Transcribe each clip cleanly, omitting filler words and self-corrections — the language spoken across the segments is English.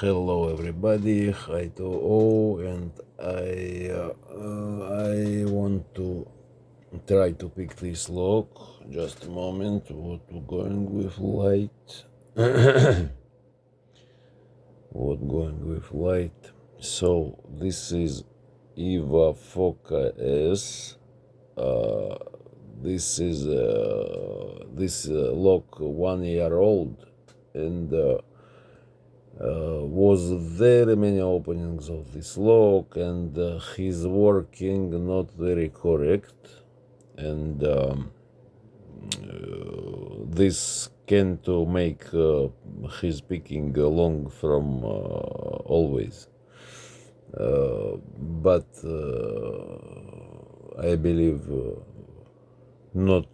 Hello everybody, hi to all, and I want to try to pick this lock. Just a moment, what going with light? What going with light? So this is Evva 4ks. Uh, this lock 1 year old, and was very many openings of this lock, and he's working not very correct, and this can to make his picking long from always, but I believe not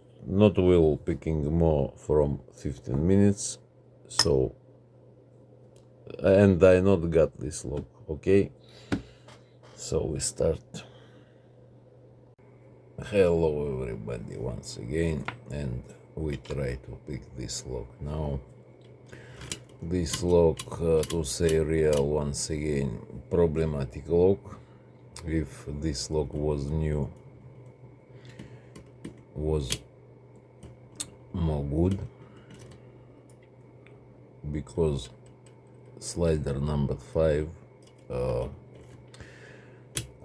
will picking more from 15 minutes, so and I not got this lock. Okay, so we start. Hello everybody once again, and we try to pick this lock now. This lock, to say real, once again problematic lock. If this lock was new, was more good, because slider number 5,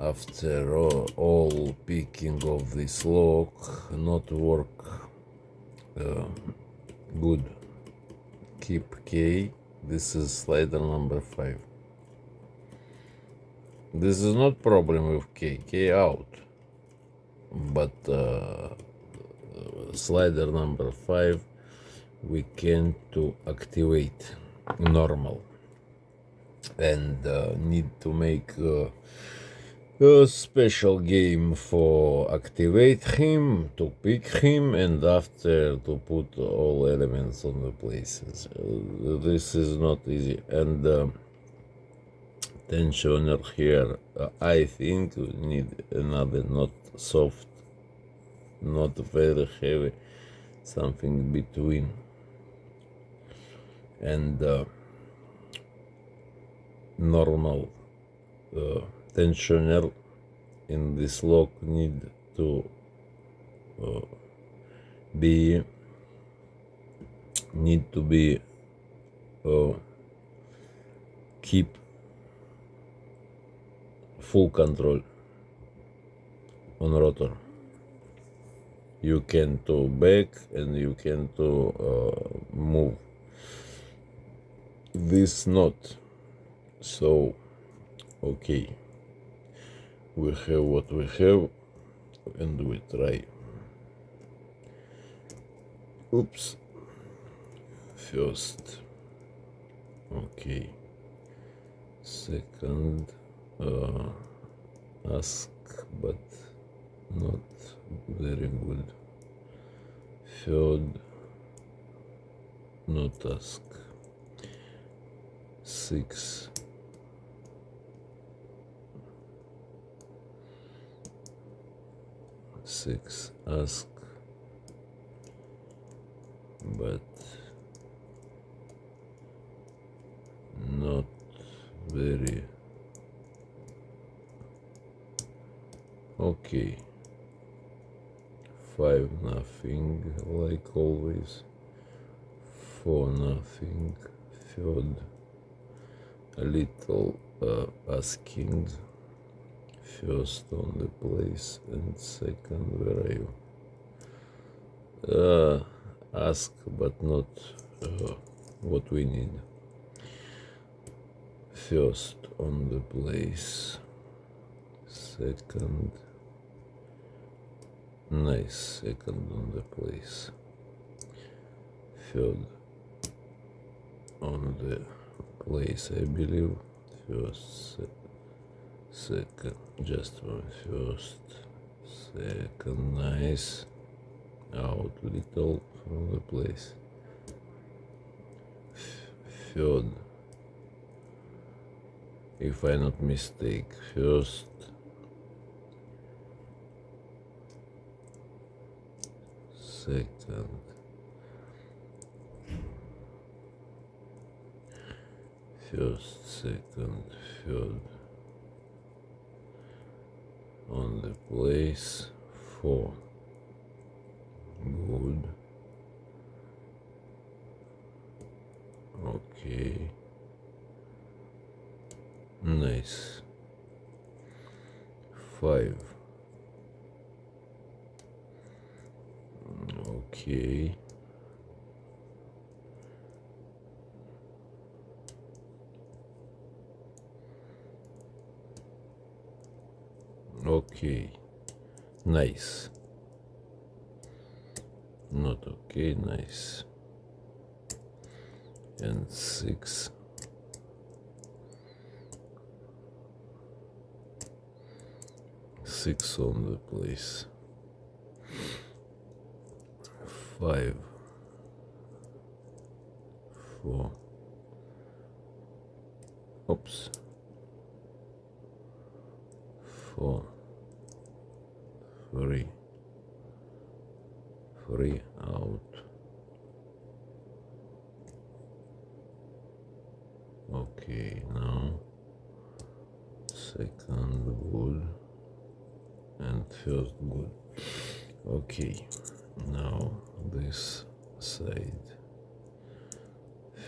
after all picking of this lock not work good. Keep K. This is slider number 5. This is not problem with K out, but slider number 5 we can to activate normal, and need to make a special game for activate him, to pick him, and after to put all elements on the places. This is not easy, and tensioner here, I think we need another, not soft, not very heavy, something between, and normal tensioner in this lock need to be keep full control on rotor. You can to back and you can to move. This not. So okay, we have what we have, and we try. Oops. First, okay. Second, ask, but not very good. Third, not ask. 6, ask, but not very okay. 5, nothing, like always. 4, nothing. Third, a little asking. First on the place, and second, where are you? Ask, but not what we need. First on the place, second, nice, second on the place, third on the place, I believe. First, second, just one. First, second, nice, out little from the place. Third, if I not mistake, first, second, first, second, third on the place, 4, good, okay, nice, 5, okay, okay, nice, not okay, nice, and 6, 6 on the place, 5, 4, oops, 4, 3, 3 out, okay, now second good and first good, okay, now this side,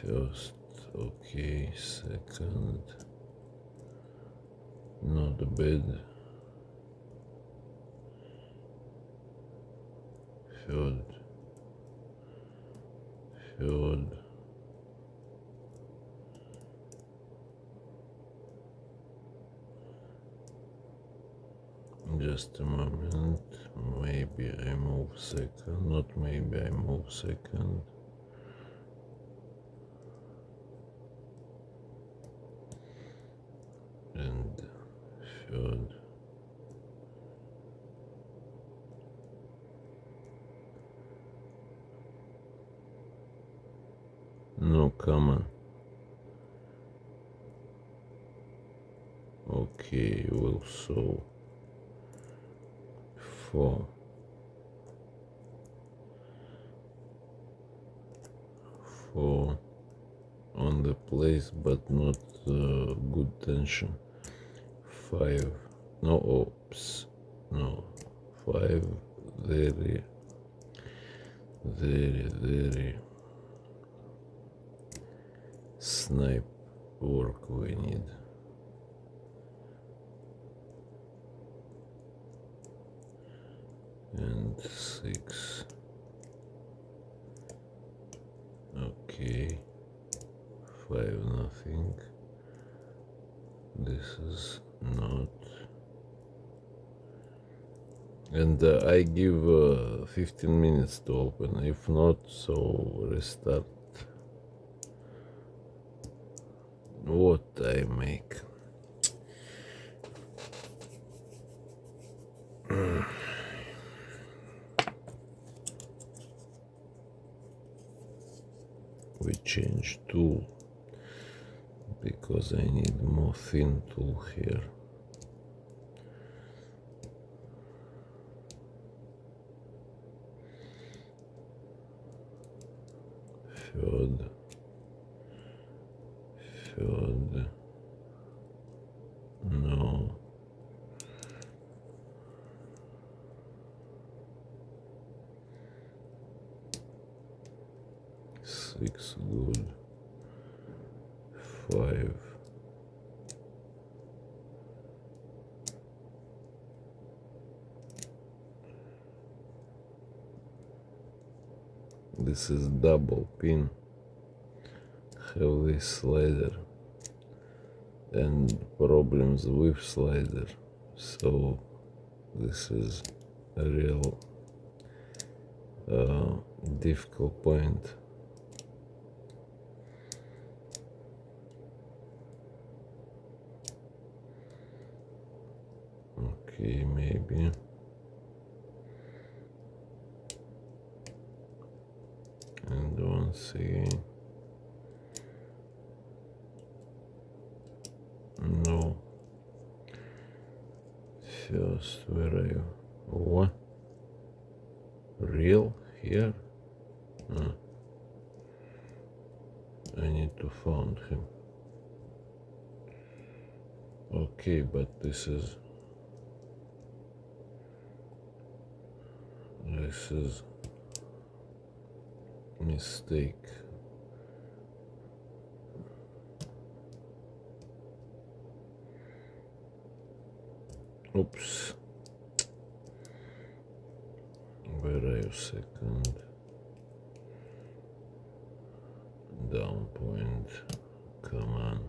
first, okay, second, not bad, third, third, just a moment, maybe I move second, not maybe I move second, and third, no, come on, okay, we'll sew 4, 4 on the place, but not good tension, 5, no, oops, no, 5, very, very, very snipe work we need, and 6, okay, 5 nothing, this is not, and I give 15 minutes to open, if not, so restart. What I make? We change tool because I need more thin tool here. Third, no, 6 good, 5, this is double pin, have this slider and problems with slider, so this is a real difficult point. Okay, maybe, and once again, no, first, where are you? What? Real here? I need to find him. Okay, but this is mistake. Oops. Where are you? Second. Down point. Come on.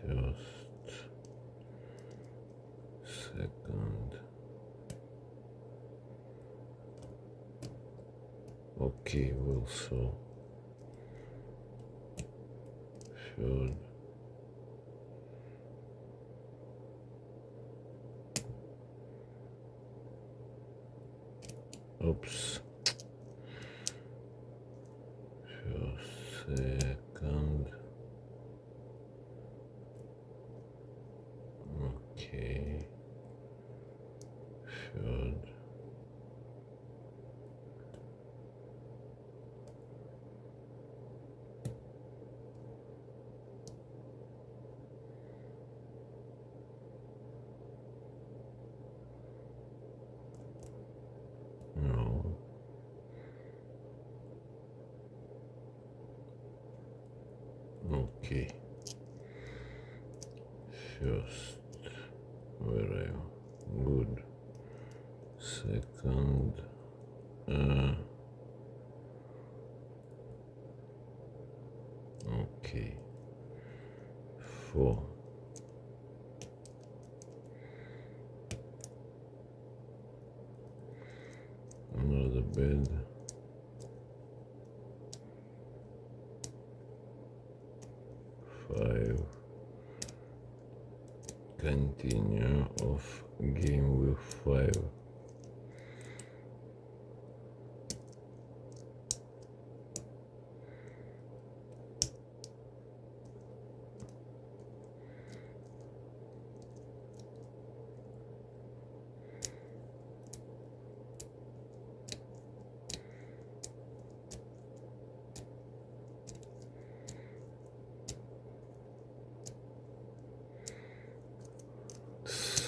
First. Second. Okay, also. Third. Oops. First, second. Okay. Third. No. Okay. First. Where are you? Good. Second. Okay. 4. Another bed. 5. Continue of game with 5.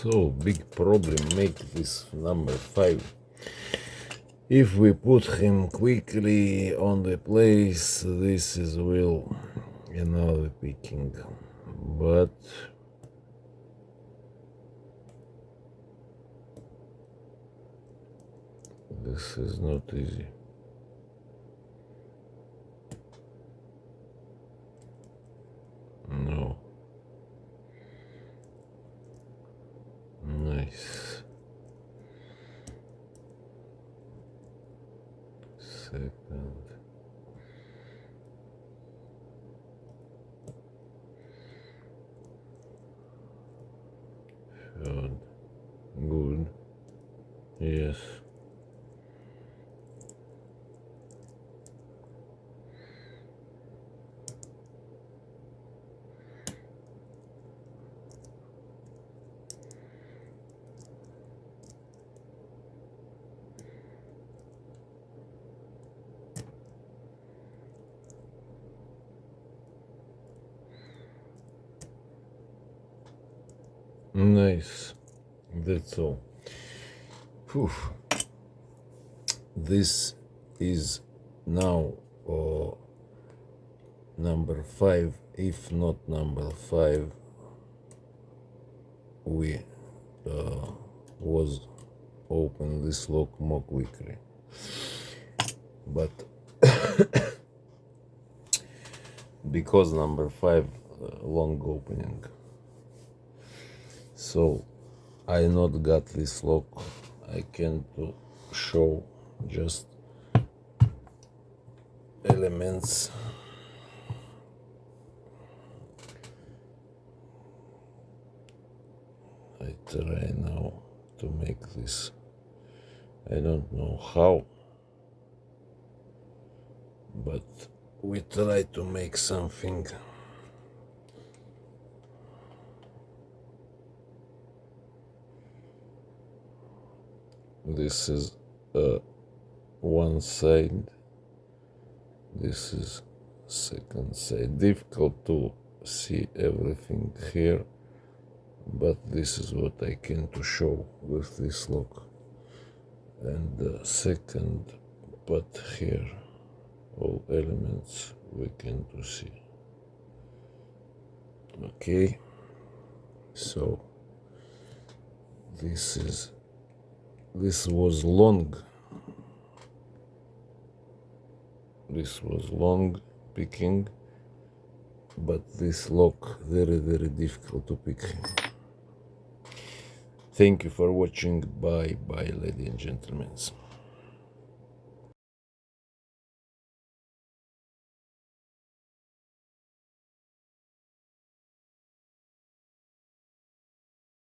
So big problem make this number 5. If we put him quickly on the place, this is will another picking, but this is not easy. No. Nice. Second. Third. Good. Yes. Nice. That's all. Phew. This is now number 5. If not number 5, we was open this lock more quickly. But because number 5 long opening, so I not got this lock. I can to show just elements. I try now to make this. I don't know how, but we try to make something. This is one side, this is second side. Difficult to see everything here, but this is what I can to show with this lock. And the second part here, all elements we can to see. Okay, so this was long. This was long picking, but this lock very difficult to pick. Thank you for watching. Bye, ladies and gentlemen.